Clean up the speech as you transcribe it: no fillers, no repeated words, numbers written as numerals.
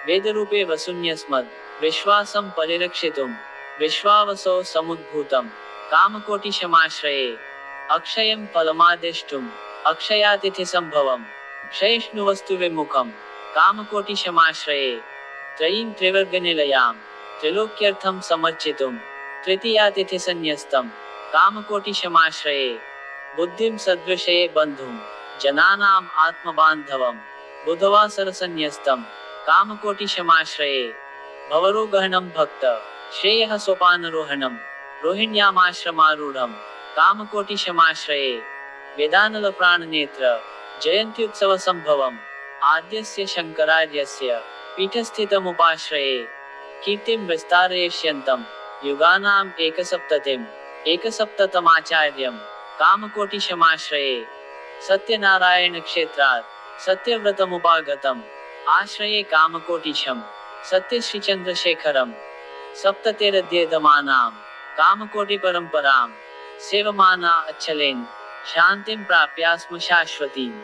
वेदरूपे वसुन्यस्मद् विश्वासं परिरक्षितुं विश्वावसो समुद्भूतं कामकोटिशमाश्रये अक्षयं फलमादिष्टुम् अक्षयातिथिसम्भवं क्षयिष्णुवस्तुविमुखं कामकोटिशमाश्रये त्रयीं त्रिवर्गनिलयां त्रिलोक्यर्थं समर्चितुं तृतीयातिथिसन्न्यस्तं कामकोटिशमाश्रये बुद्धिं सद्विषये बन्धुं जनानाम् आत्मबान्धवं बुधवासरसन्न्यस्तं कामकोटिशमाश्रये भवरोगहनं भक्त श्रेयः सोपानरोहणं रोहिण्यामाश्रमारूढं कामकोटिशमाश्रये वेदानलप्राणनेत्र जयन्त्युत्सवसम्भवम् आद्यस्य शङ्करार्यस्य पीठस्थितमुपाश्रये कीर्तिं विस्तारयिष्यन्तं युगानाम् एकसप्ततमाचार्यं कामकोटिशमाश्रये सत्यनारायणक्षेत्रात् सत्यव्रतमुपागतम् आश्रये कामकोटिशं सत्यश्रीचन्द्रशेखरं सप्ततेरध्येदमानां कामकोटिपरम्परां सेवमाना अच्छलेन शान्तिं प्राप्यास्म शाश्वतीम्।